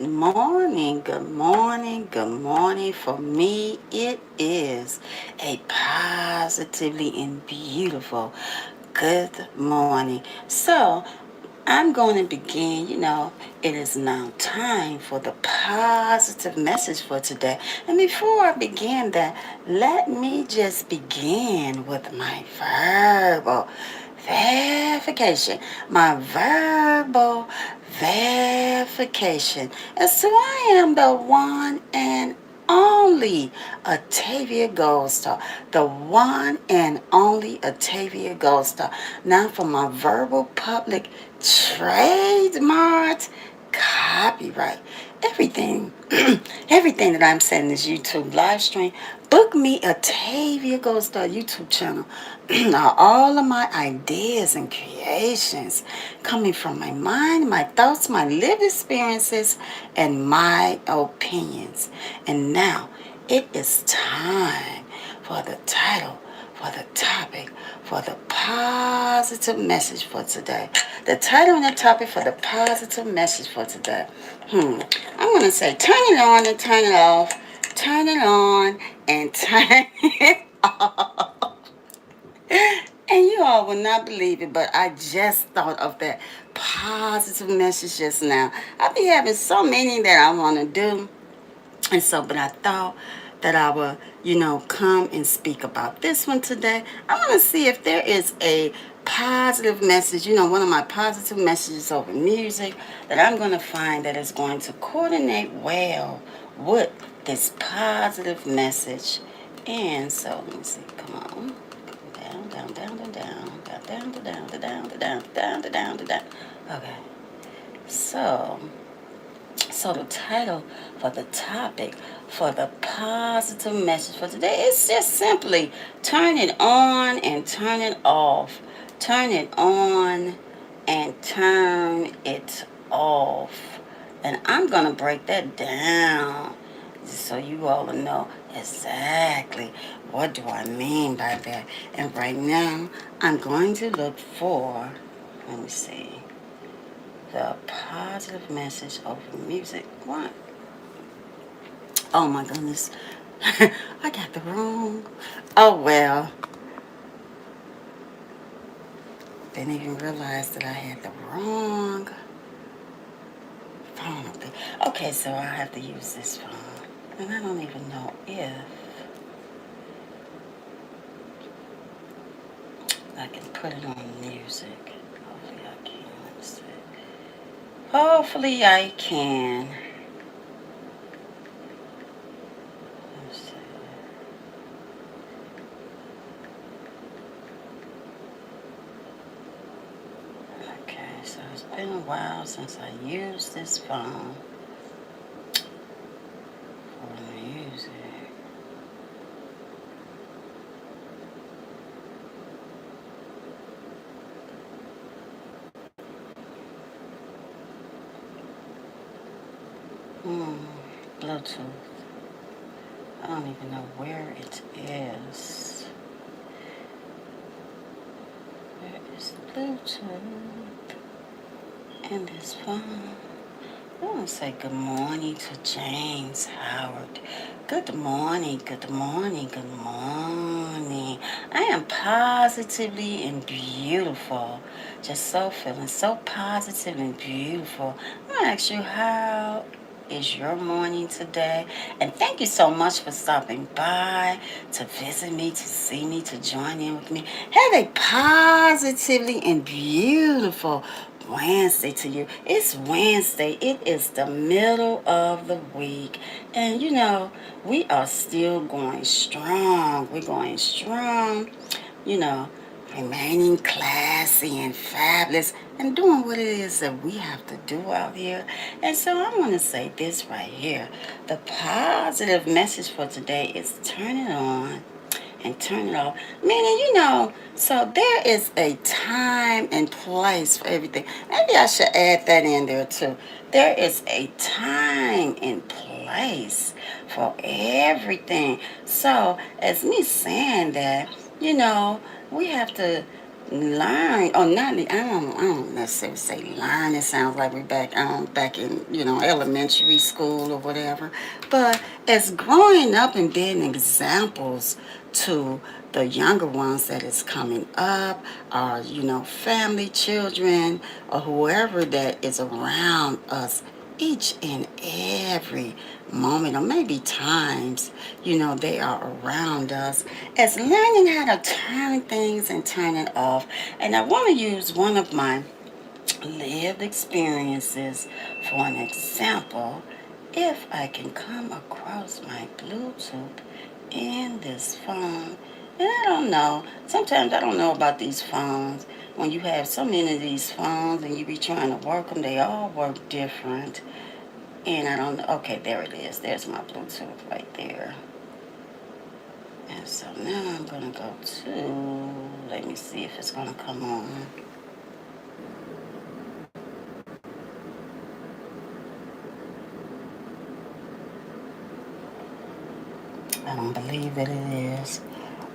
Good morning, good morning. For me, it is a positively and beautiful good morning. So, I'm going to begin. It is now time for the positive message for today. And before I begin that, let me just begin with my verbal verification. My verbal verification. And so I am the one and only Octavia Goldstar. The one and only Octavia Goldstar. Now for my verbal public trademark copyright. Everything, everything that I'm saying is YouTube live stream. Book me Octavia Gold Star YouTube channel. Now, all of my ideas and creations coming from my mind, my thoughts, my lived experiences, and my opinions. And now it is time for the title, for the topic, for the positive message for today. The title and the topic for the positive message for today. I'm going to say turn it on and turn it off. Turn it on and turn it off. And you all will not believe it, but I just thought of that positive message just now. I be having so many that I want to do. And so, but I thought that I would, come and speak about this one today. I want to see if there is a positive message, one of my positive messages over music that I'm going to find that is going to coordinate well with this positive message. And so, let me see, come on. Down, down, down, down, down, down, down, down, down, down, down, down, down, down, down. Okay. So, the title for the topic for the positive message for today is just simply turn it on and turn it off. Turn it on and turn it off. And I'm going to break that down so you all will know exactly what do I mean by that. And right now, I'm going to look for, let me see, the positive message over music. What? Oh my goodness. I got the wrong. Oh well. Didn't even realize that I had the wrong phone up there. Okay, so I have to use this phone. And I don't even know if I can put it on music. Hopefully I can. Let's see. Hopefully I can. Let's see. Okay, so it's been a while since I used this phone for music. Bluetooth. I don't even know where it is. Where is Bluetooth in this phone? I want to say good morning to James Howard. Good morning, good morning, good morning. I am positively and beautiful. Just so feeling so positive and beautiful. I'm going to ask you, how is your morning today? And thank you so much for stopping by to visit me, to see me, to join in with me. Have a positively and beautiful Wednesday to you. It's Wednesday. It is the middle of the week. And we are still going strong. We're going strong, you know, remaining classy and fabulous and doing what it is that we have to do out here. And so I want to say this right here. The positive message for today is turn it on and turn it off. Meaning, so there is a time and place for everything. Maybe I should add that in there too. There is a time and place for everything. So, as me saying that, we have to learn, or not, I don't necessarily say learn. It sounds like we're back in, elementary school or whatever. But as growing up and being examples to the younger ones that is coming up, or, family, children, or whoever that is around us each and every moment, or maybe times, they are around us, as learning how to turn things and turn it off. And I want to use one of my lived experiences for an example. If I can come across my Bluetooth in this phone, and I don't know, sometimes I don't know about these phones. When you have so many of these phones and you be trying to work them, they all work different. And I don't know. Okay, there it is. There's my Bluetooth right there. And so now I'm going to go to, let me see if it's going to come on. I don't believe that it is.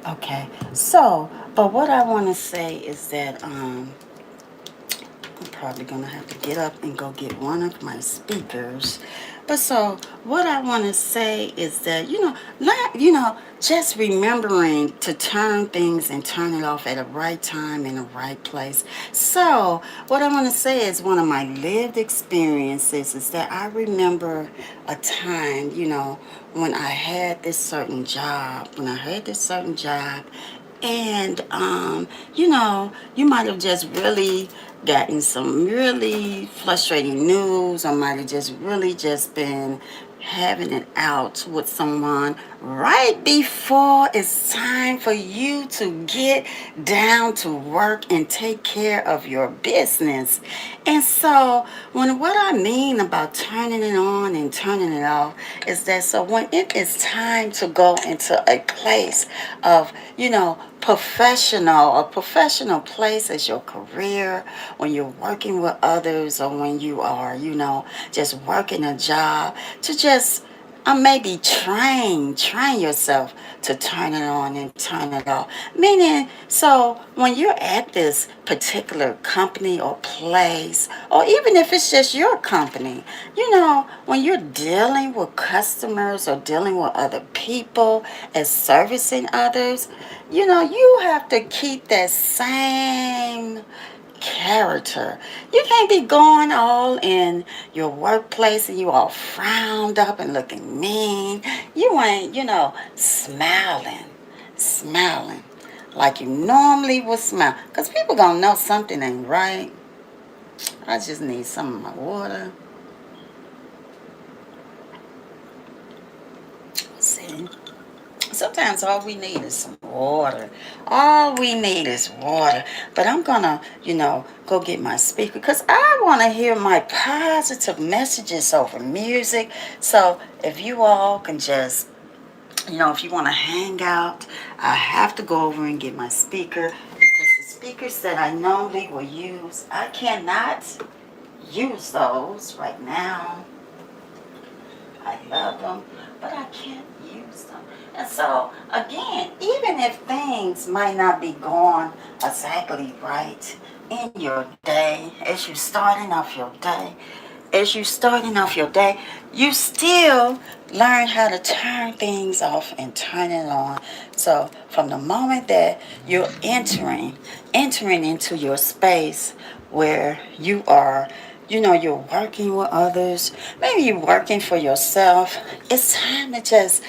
Okay, so, but what I want to say is that I'm probably going to have to get up and go get one of my speakers. But so what I want to say is that, just remembering to turn things and turn it off at the right time in the right place. So what I want to say is one of my lived experiences is that I remember a time, when I had this certain job, and you might have just really gotten some really frustrating news, or might have just really just been having it out with someone right before it's time for you to get down to work and take care of your business. And so what I mean about turning it on and turning it off is that, so when it is time to go into a place of, a professional place as your career, when you're working with others, or when you are, just working a job, to just maybe train yourself to turn it on and turn it off. Meaning, so when you're at this particular company or place, or even if it's just your company, when you're dealing with customers or dealing with other people as servicing others, you have to keep that same character. You can't be going all in your workplace and you all frowned up and looking mean. You ain't, smiling like you normally would smile. Because people gonna know something ain't right. I just need some of my water. See? Sometimes all we need is some water. All we need is water. But I'm going to, go get my speaker because I want to hear my positive messages over music. So if you all can just, if you want to hang out, I have to go over and get my speaker because the speakers that I normally will use, I cannot use those right now. I love them, but I can't use them. And so, again, even if things might not be going exactly right in your day, you still learn how to turn things off and turn it on. So, from the moment that you're entering into your space where you are, you're working with others, maybe you're working for yourself, it's time to just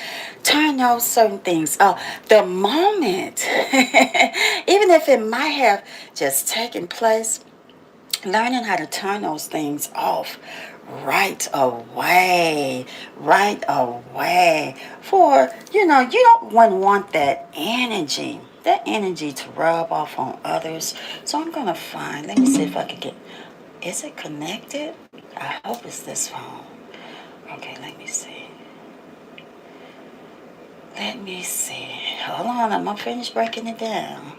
turn those certain things off. The moment, even if it might have just taken place, learning how to turn those things off right away. For, you don't want that energy to rub off on others. So I'm going to let me see if I can is it connected? I hope it's this phone. Okay, let me see. Hold on, I'm going to finish breaking it down.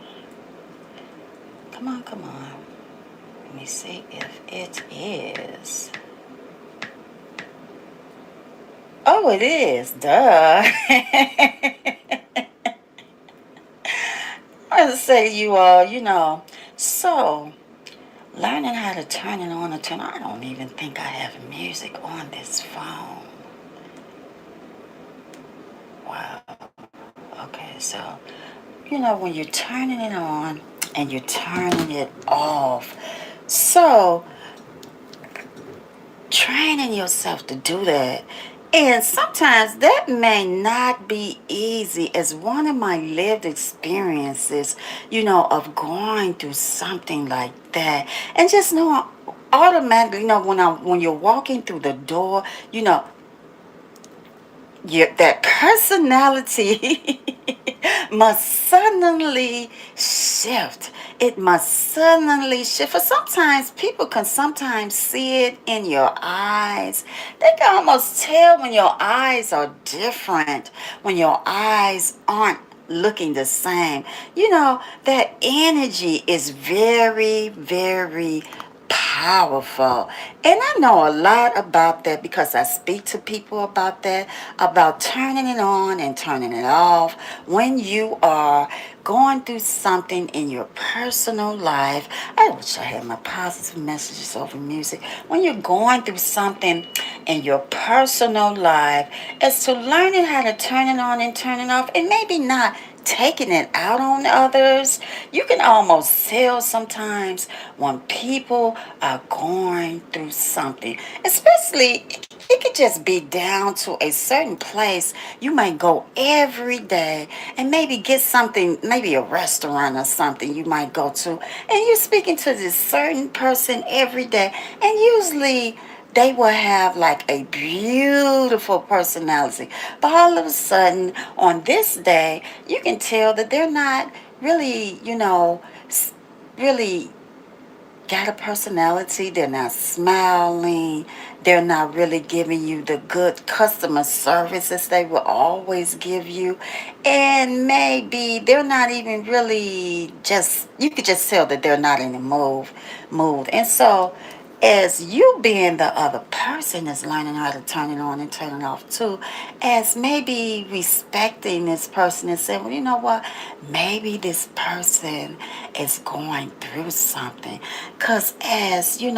Come on. Let me see if it is. Oh, it is. Duh. wanted to say to you all, so learning how to turn it on and turn. I don't even think I have music on this phone. Wow. Okay, so when you're turning it on and you're turning it off. So training yourself to do that. And sometimes that may not be easy, as one of my lived experiences, of going through something like that. And just know automatically, when you're walking through the door, that personality must suddenly shift. It must suddenly shift. For sometimes people can sometimes see it in your eyes. They can almost tell when your eyes are different, when your eyes aren't looking the same. That energy is very, very powerful. And I know a lot about that because I speak to people about that, about turning it on and turning it off. When you are going through something in your personal life, I wish I had my positive messages over music. When you're going through something in your personal life, as to learning how to turn it on and turn it off, and maybe not taking it out on others. You can almost tell sometimes when people are going through something, especially it could just be down to a certain place you might go every day and maybe get something, maybe a restaurant or something you might go to, and you're speaking to this certain person every day, and usually they will have like a beautiful personality. But all of a sudden, on this day, you can tell that they're not really, really got a personality. They're not smiling. They're not really giving you the good customer services they will always give you. And maybe they're not even really you could just tell that they're not in the mood. And so as you being the other person is learning how to turn it on and turn it off too, as maybe respecting this person and saying, well, you know what, maybe this person is going through something. Because as you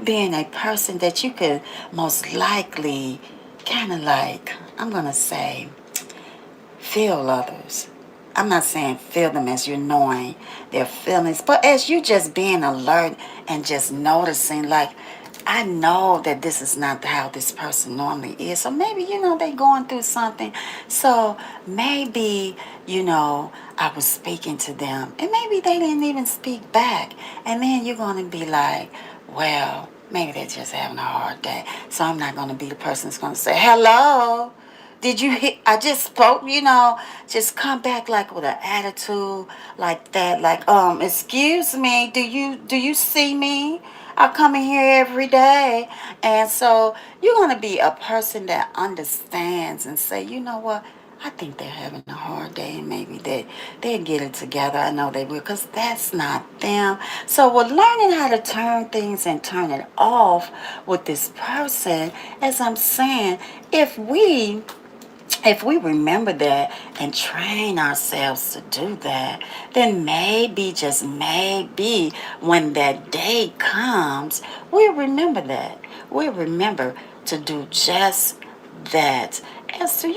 being a person that you could most likely kind of like, I'm going to say, feel others. I'm not saying feel them as you're knowing their feelings, but as you just being alert and just noticing, like, I know that this is not how this person normally is. So maybe, they going through something. So maybe, I was speaking to them and maybe they didn't even speak back. And then you're going to be like, well, maybe they're just having a hard day. So I'm not going to be the person that's going to say, hello. Did you hit? I just spoke, just come back like with an attitude like that, like, excuse me, do you see me? I come in here every day. And so you're gonna be a person that understands and say, you know what? I think they're having a hard day and maybe they'll get it together. I know they will, because that's not them. So with learning how to turn things and turn it off with this person, as I'm saying, if we remember that and train ourselves to do that, then maybe, just maybe, when that day comes, we'll remember that. We'll remember to do just that. And so,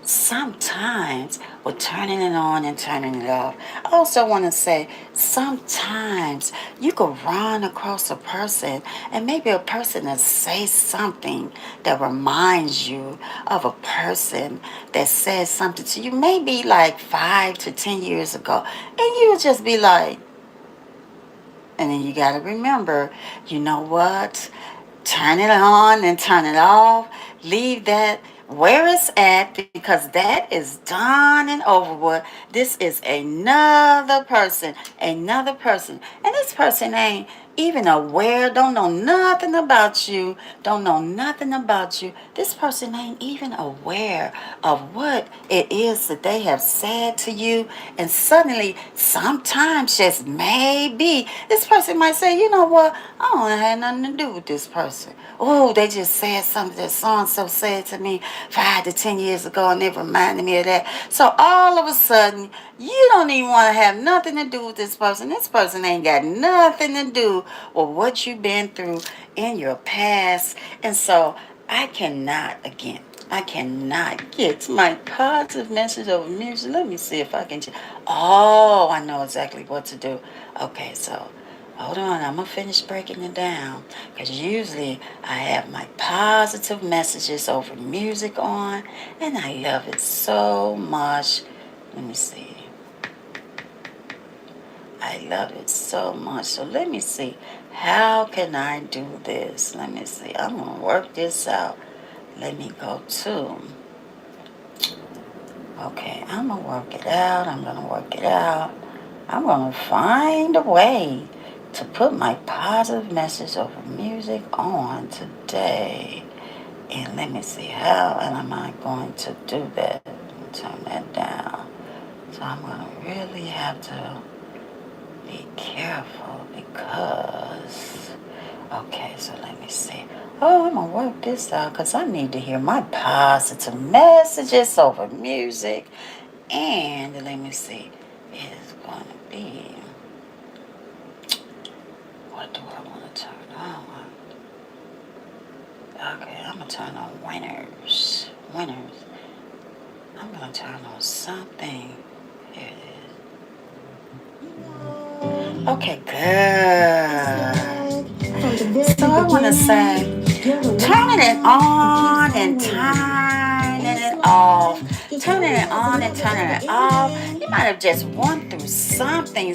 sometimes with turning it on and turning it off, I also want to say sometimes you could run across a person and maybe a person that say something that reminds you of a person that says something to you maybe like 5 to 10 years ago. And you'll just be like, and then you got to remember, you know what? Turn it on and turn it off. Leave that where it's at, because that is done and over with. This is another person. And this person ain't even aware, don't know nothing about you, don't know nothing about you. This person ain't even aware of what it is that they have said to you. And suddenly, sometimes, just maybe, this person might say, you know what, I don't have nothing to do with this person. Oh, they just said something that so-and-so said to me 5 to 10 years ago, and it reminded me of that. So all of a sudden, You don't even want to have nothing to do with this person. This person ain't got nothing to do with what you've been through in your past. And so I cannot, again, I cannot get my positive message over music. Let me see if I can. Oh, I know exactly what to do. Okay, so hold on. I'm going to finish breaking it down. Because usually I have my positive messages over music on. And I love it so much. Let me see. I love it so much. So let me see. How can I do this? Let me see. I'm going to work this out. Let me go to. Okay, I'm going to work it out. I'm going to work it out. I'm going to find a way to put my positive message over music on today. And let me see. How am I going to do that? Turn that down. So I'm going to really have to be careful because, okay, so let me see. Oh, I'm going to work this out because I need to hear my positive messages over music. And let me see, it's going to be, what do I want to turn on? Okay, I'm going to turn on winners. Winners. I'm going to turn on something. Here it is. Okay, good. So I want to say, turning it on and turning it off. Turning it on and turning it off. You might have just went through something.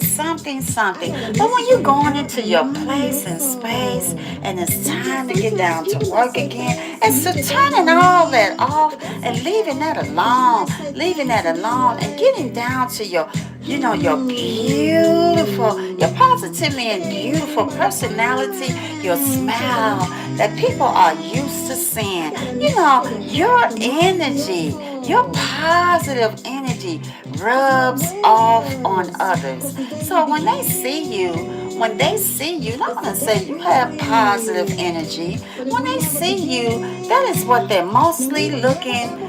But when you're going into your place and space and it's time to get down to work again, it's to turning all that off and leaving that alone. Leaving that alone and getting down to your your beautiful, your positively and beautiful personality, your smile that people are used to seeing. Your energy, your positive energy rubs off on others. So when they see you, not going to say you have positive energy. When they see you, that is what they're mostly looking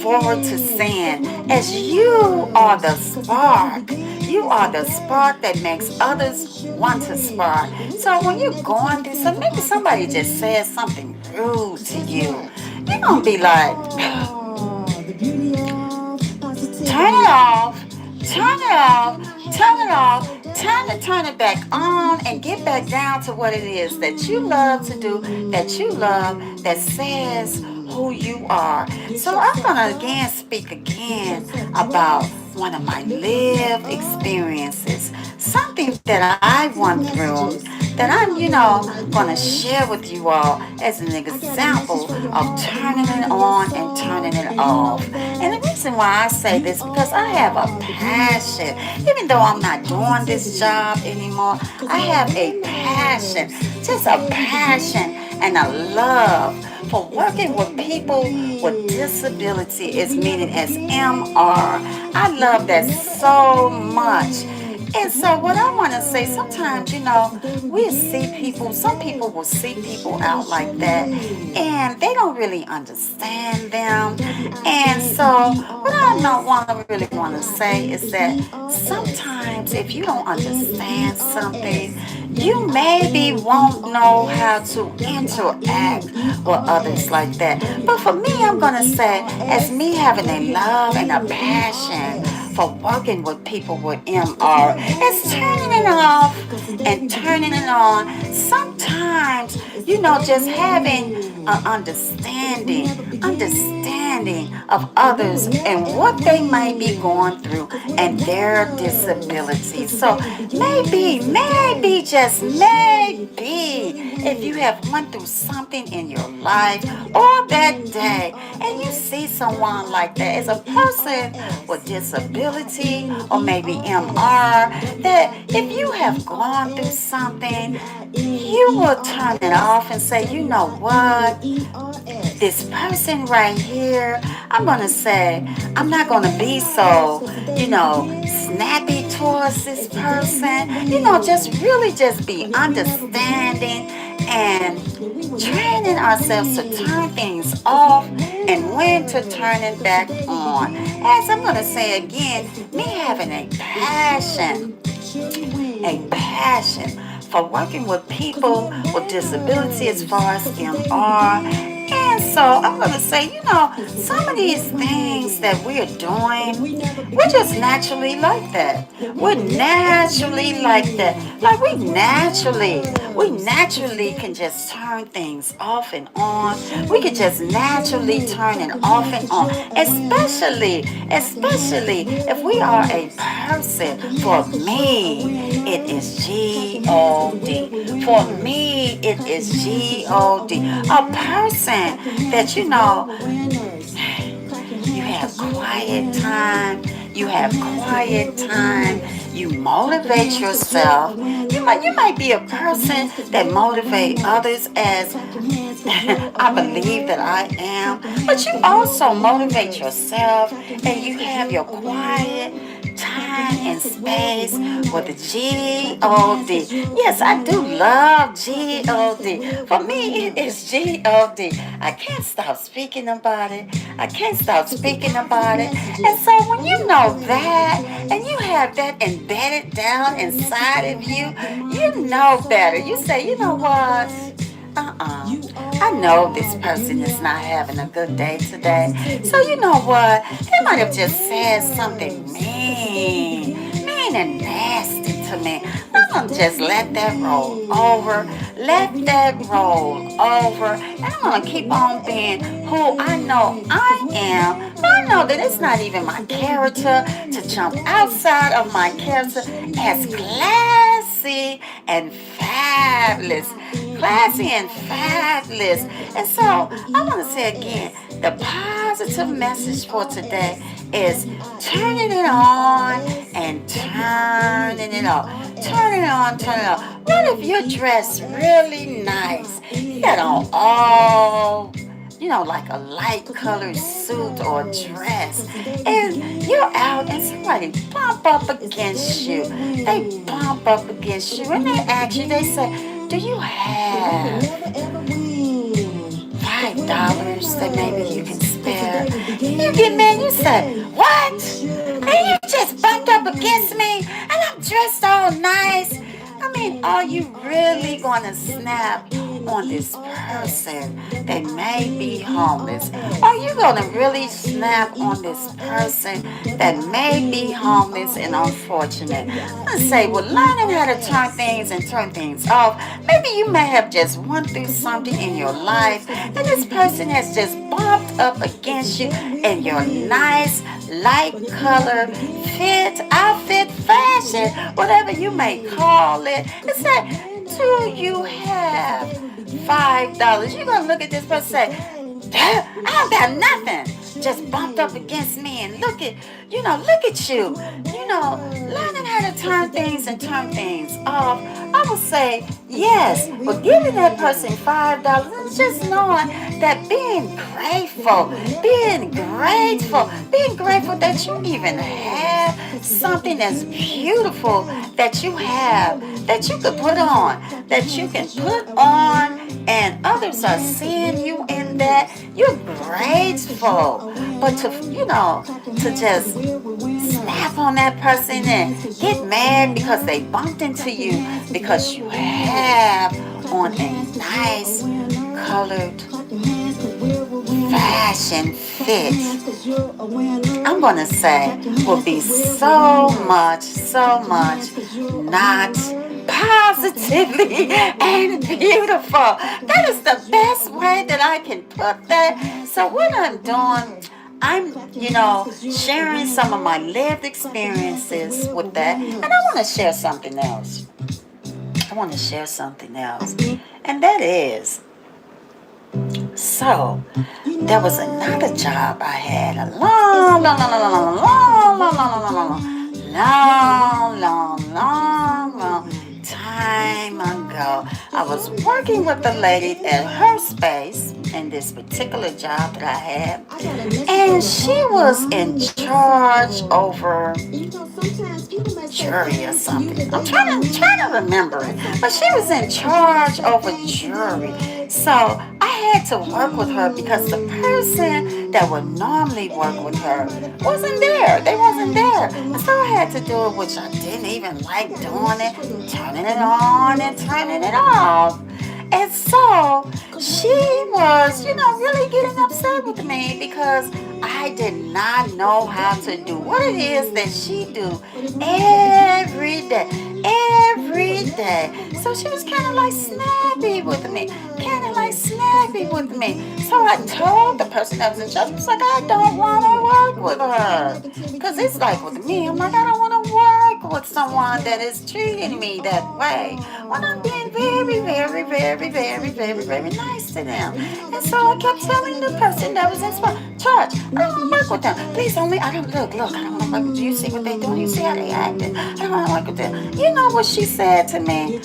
forward to seeing, as you are the spark. You are the spark that makes others want to spark. So when you're going through, so maybe somebody just says something rude to you, you're going to be like, turn it off, turn it off, turn it off, turn it back on and get back down to what it is that you love to do, that you love, that says who you are. So I'm going to again speak again about one of my lived experiences, something that I went through that I'm, going to share with you all as an example of turning it on and turning it off. And the reason why I say this because I have a passion. Even though I'm not doing this job anymore, I have a passion, just a passion and a love for working with people with disability, is meaning as MR. I love that so much. And so what I want to say, sometimes, we see people, some people will see people out like that and they don't really understand them. And so what I don't really want to say is that sometimes if you don't understand something, you maybe won't know how to interact with others like that. But for me, I'm going to say, as me having a love and a passion for working with people with MR, it's turning it off and turning it on. Sometimes, just having an understanding of others and what they might be going through and their disabilities. So maybe, just maybe, if you have went through something in your life or that day and you see someone like that as a person with disability or maybe MR, that if you have gone through something, you will turn it off and say, you know what, this person right here, I'm going to say, I'm not going to be so, snappy towards this person. Just really just be understanding and training ourselves to turn things off and when to turn it back on. As I'm going to say again, me having a passion for working with people with disability as far as MR. And so I'm going to say, some of these things that we're doing, we're just naturally like that. We're naturally like that. Like we naturally can just turn things off and on. We can just naturally turn it off and on. Especially if we are a person. For me, it is G-O-D. For me, it is G-O-D. A person that you have quiet time. You have quiet time. You motivate yourself. You might be a person that motivate others, as I believe that I am. But you also motivate yourself, and you have your quiet time and space with the G-O-D. Yes, I do love G-O-D. For me, it is G-O-D. I can't stop speaking about it. And so when you know that, and you have that embedded down inside of you, you know better. You say, you know what? I know this person is not having a good day today. So you know what? They might have just said something mean and nasty to me. I'm going to just let that roll over. And I'm going to keep on being who I know I am. But I know that it's not even my character to jump outside of my character as classy and fabulous. And so I want to say again, the positive message for today is turning it on and turning it off. Turning it on, turning it off. What if you're dressed really nice? You got on all, like a light colored suit or dress. And you're out and somebody bump up against you. They bump up against you and they ask you, they say, do you have $5 that maybe you can spare? You get mad, you say, what? And you just bumped up against me and I'm dressed all nice. I mean, are you really going to snap on this person that may be homeless? Are you going to really snap on this person that may be homeless and unfortunate? I'm going to say, well, learning how to turn things off. Maybe you may have just went through something in your life and this person has just bumped up against you in your nice light color outfit, fashion, whatever you may call it. It's that, do you have $5? You're going to look at this person and say, I don't got nothing. Just bumped up against me and look at you. Learning how to turn things off. I would say, yes, but giving that person $5 is just knowing that being grateful that you even have something that's beautiful that you have, that you could put on, and others are seeing you in that. You're grateful. But to just snap on that person and get mad because they bumped into you because you have on a nice colored fashion fit, I'm going to say will be so much not positively and beautiful. That is the best way that I can put that. So what I'm doing, I'm, sharing some of my lived experiences with that. And I want to share something else. And that is, so there was another job I had a long time ago. I was working with a lady at her space in this particular job that I had, and she was in charge over jury or something. I'm trying to remember it, but she was in charge over jury. So I had to work with her because the person that would normally work with her wasn't there. They wasn't there. And so I had to do it, which I didn't even like doing it, turning it on and turning it off. And so she was, really getting upset with me because I did not know how to do what it is that she do every day. Every day. So she was kind of like snappy with me. Kind of like snappy with me. So I told the person that was in charge, I was like, I don't want to work with her. Because it's like with me, I'm like, I don't want to work with someone that is treating me that way when I'm being very, very, very, very, very, very nice to them. And so I kept telling the person that was in charge, I don't want to work with them. Please only, I don't, look, I don't want to work with you. You see what they doing? You see how they acting? I don't want to work with them. You know what she said to me?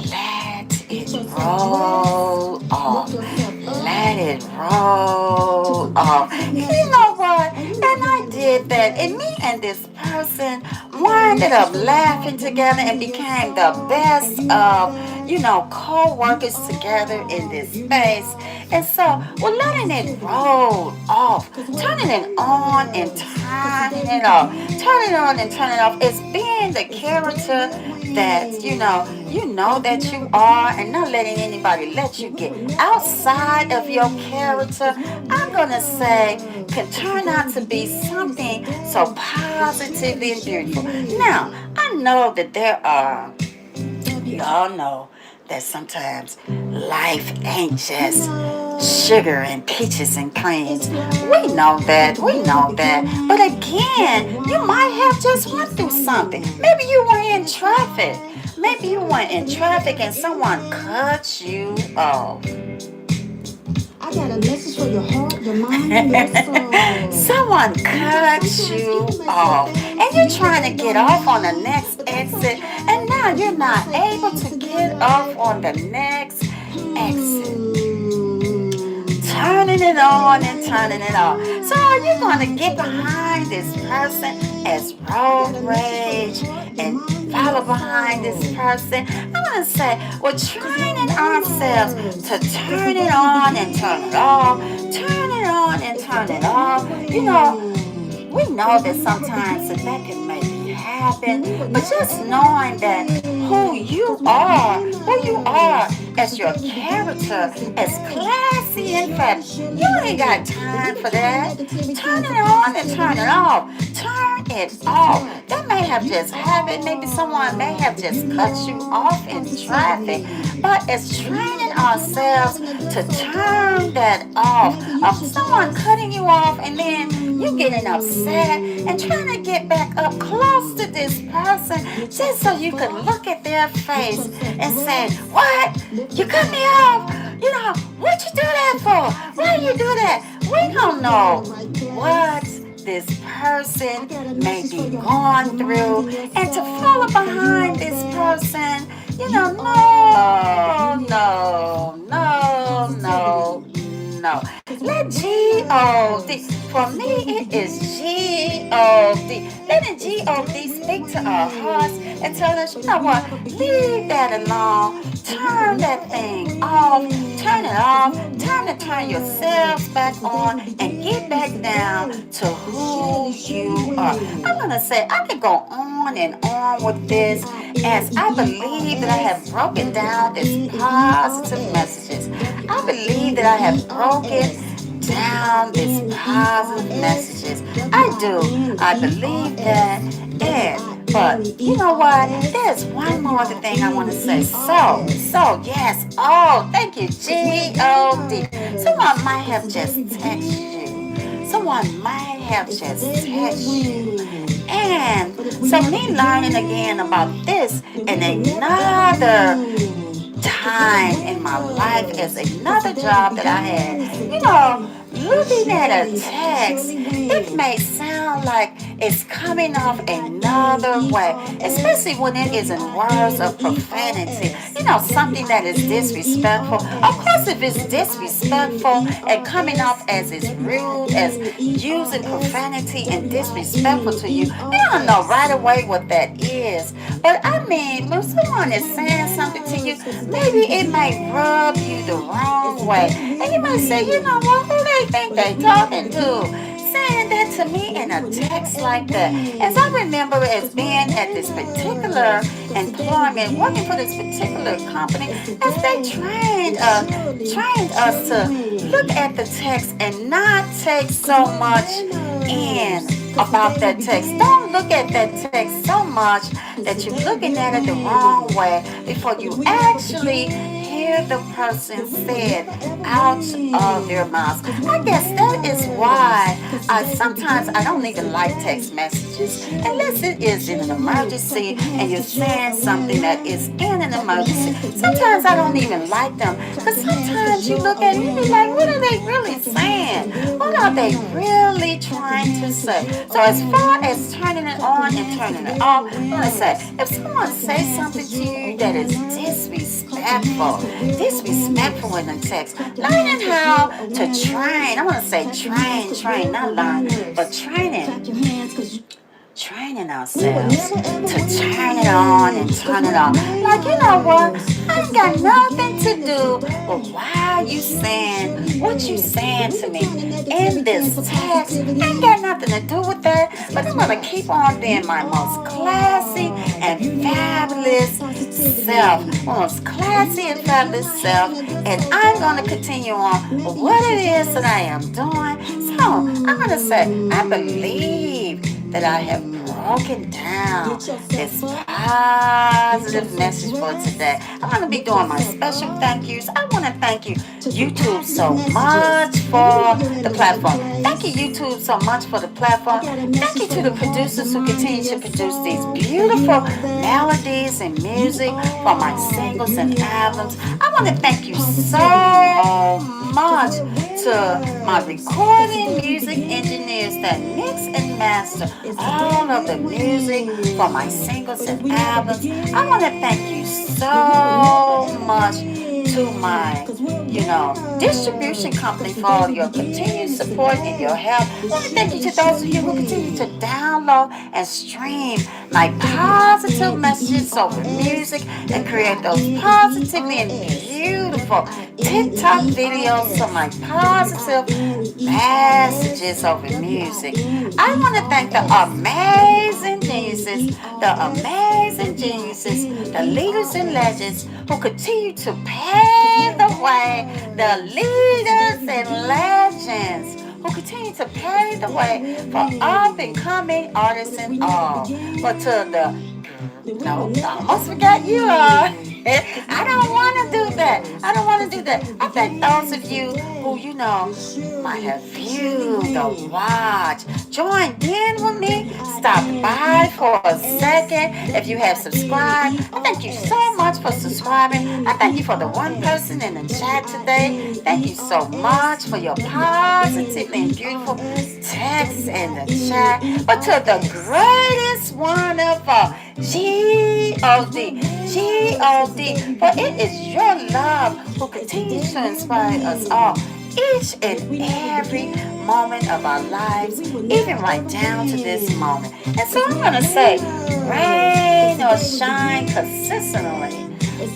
Let it roll off. Let it roll off. You know what? And I did that. And me and this person winded up laughing together and became the best of, co-workers together in this space. And so we're letting it roll off, turning it on and turning it off, turning it on and turning it off. It's being the character that you know that you are, and not letting anybody let you get outside of your character. I'm gonna say can turn out to be something so positive and beautiful. Now I know that there are, you all know that sometimes life ain't just sugar and peaches and creams. We know that. But again, you might have just went through something. Maybe you were in traffic. And someone cut you off. I got a message for your heart, your mind, and your soul. Someone cut you off, and you're trying to get off on the next exit, and now you're not able to get off on the next exit. Turning it on and turning it off. So are you going to get behind this person as road rage and follow behind this person? I'm going to say we're training ourselves to turn it on and turn it off. Turn it on and turn it off. We know that sometimes that can maybe happen, but just knowing that who you are as your character, as classy and fat, you ain't got time for that. Turn it on and turn it off. Turn it off. That may have just happened. Maybe someone may have just cut you off in traffic, but it's training ourselves to turn that off. Of someone cutting you off and then you getting upset and trying to get back up close to this person just so you could look at their face and say, what? You cut me off? What you do that for? Why you do that? We don't know what this person may be going through, and to follow behind this person, no. Let G-O-D. For me, it is G-O-D. Letting G-O-D speak to our hearts and tell us, you know what? Leave that alone. Turn that thing off. Turn it off. Time to turn yourselves back on and get back down to who you are. I'm going to say, I could go on and on with this as I believe that I have broken down these positive messages. I believe that I have broken down these positive messages. I do. I believe that. But you know what? There's one more other thing I want to say. So, yes. Oh, thank you, G-O-D. Someone might have just texted you. Someone might have just texted you. And so me learning again about this in another time in my life as another job that I had, looking at a text, it may sound like it's coming off another way, especially when it is in words of profanity. You know, something that is disrespectful. Of course, if it's disrespectful and coming off as it's rude, as using profanity and disrespectful to you, you don't know right away what that is. But I mean, when someone is saying something to you, maybe it may rub you the wrong way. And you might say, you know what, who they think they talking to? Saying that to me in a text like that. As I remember as being at this particular employment, working for this particular company, as they trained us to look at the text and not take so much in about that text. Don't look at that text so much that you're looking at it the wrong way before you actually hear the person say it out of their mouths. I guess that is why sometimes I don't even like text messages unless it is in an emergency and you're saying something that is in an emergency. Sometimes I don't even like them because sometimes you look at it and you're like, what are they really saying? What are they really trying to say? So as far as turning it on and turning it off, I'm going to say, if someone says something to you that is disrespectful in the text, learning how to train, I want to say train, not learn, but training ourselves to turn it on and turn it off. Like, you know what? I ain't got nothing to do with why you saying what you saying to me in this text. Ain't got nothing to do with that. But I'm gonna keep on being my most classy and fabulous self. Most classy and fabulous self. And I'm gonna continue on with what it is that I am doing. So I'm gonna say I believe that I have broken down this positive message for today. I'm going to be doing my special thank yous. I want to thank you, YouTube, so much for the platform. Thank you, YouTube, so much for the platform. Thank you to the producers who continue to produce these beautiful melodies and music for my singles and albums. I want to thank you so much to my recording music engineers that mix and master all of the music for my singles and albums. I want to thank you so much to my, distribution company for all your continued support and your help. I want to thank you to those of you who continue to download and stream my positive messages over music and create those positively and beautiful TikTok videos of my positive messages over music. I want to thank the amazing geniuses, the leaders and legends who continue to pave the way, the leaders and legends who continue to pave the way for up and coming artists and all. But to the I almost forgot you all. I don't want to do that. I thank those of you who, might have viewed or watched, joined in with me, stopped by for a second. If you have subscribed, I thank you so much for subscribing. I thank you for the one person in the chat today. Thank you so much for your positive and beautiful text in the chat. But to the greatest one of all, G-O-D, for it is your love who continues to inspire us all each and every moment of our lives, even right down to this moment. And so I'm going to say, rain or shine consistently.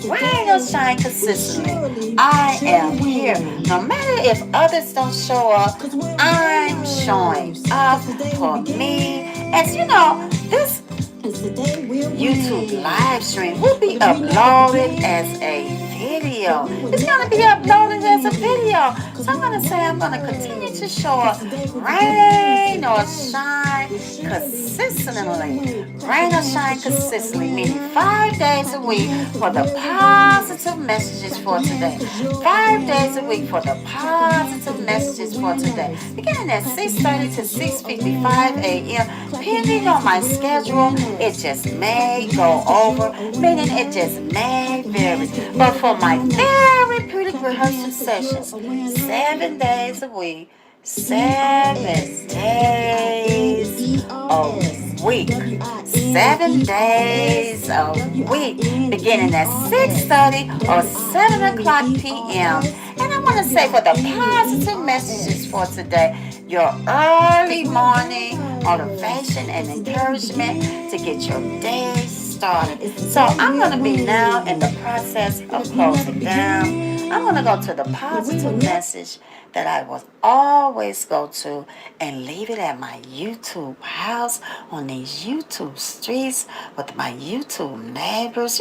Rain or shine consistently, I am here. No matter if others don't show up, I'm showing up for me. As you know, this YouTube live stream will be uploaded as a video. It's going to be uploaded as a video. So I'm going to say I'm going to continue to show up, rain or shine consistently. Rain or shine consistently, meaning 5 days a week for the positive messages for today. 5 days a week for the positive messages for today. Beginning at 6:30 to 6:55 a.m. Depending on my schedule, it just may go over, meaning it just may vary. But for my therapeutic rehearsal sessions, 7 days a week, 7 days a week. 7 days a week. Beginning at 6:30 or 7 o'clock p.m. And I want to say for the positive messages for today, your early morning motivation and encouragement to get your day started. So I'm going to be now in the process of closing down. I'm going to go to the positive message that I will always go to and leave it at my YouTube house on these YouTube streets with my YouTube neighbors,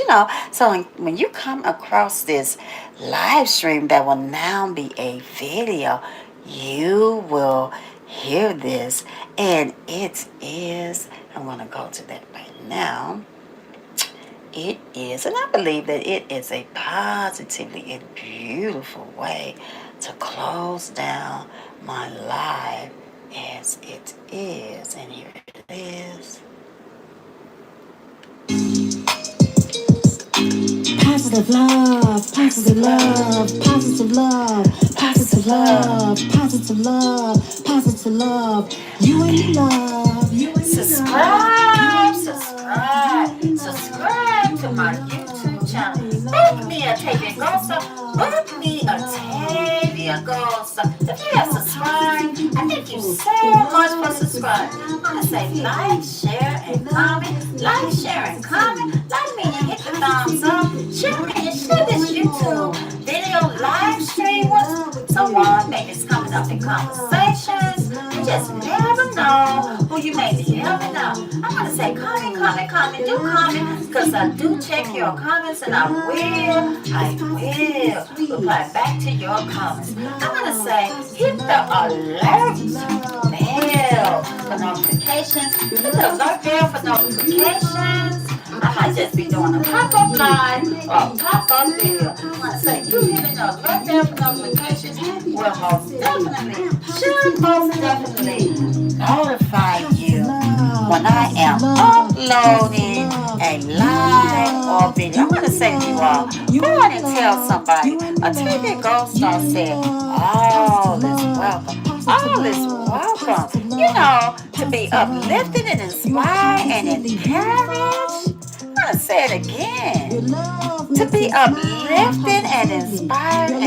So when you come across this live stream that will now be a video, you will hear this. And it is, I'm going to go to that right now. It is, and I believe that it is a positively and beautiful way to close down my life as it is. And here it is. Positive love, positive love, positive love, positive love, positive love, positive love. You and me love, you and me Subscribe to my YouTube channel. Book me Octavia Gosa. Book me Octavia Gosa. If you have subscribed, I thank you so much for subscribing. I'm going to say like, share, and comment. Like, share, and comment. Like me and hit the thumbs up. Share me and share this YouTube video live stream with someone. Maybe it's coming up in conversations. You just never know who you may be helping out. I'm going to say comment, do comment, because I do check your comments and I will reply back to your comments. I'm going to say hit the alert bell for notifications. Hit the alert bell for notifications. I might just be doing a pop-up live or a pop-up video. I'm going to say you hitting the alert bell for notifications will most definitely notify you when I am uploading a live or video. I'm going to say to you all, go ahead and tell somebody. A TV Gold Star said, all is welcome. All is welcome. To be uplifted and inspired and encouraged. I'm going to say it again. To be uplifted and inspired and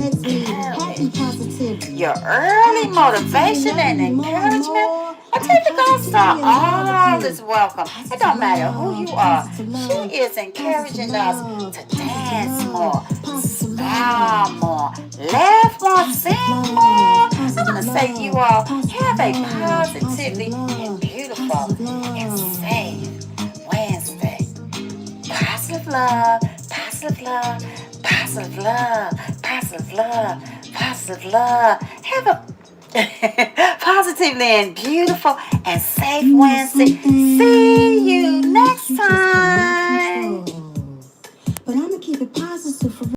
encouraged. Your early motivation and encouragement. I take the Gold Star, all is welcome. It don't matter who you are. She is encouraging us to dance more, smile more, laugh more, sing more. I'm going to say you all have a positively and beautiful and safe Wednesday. Positive love, positive love, positive love, positive love, positive love. Have a positively and beautiful and safe Wednesday. See you next time.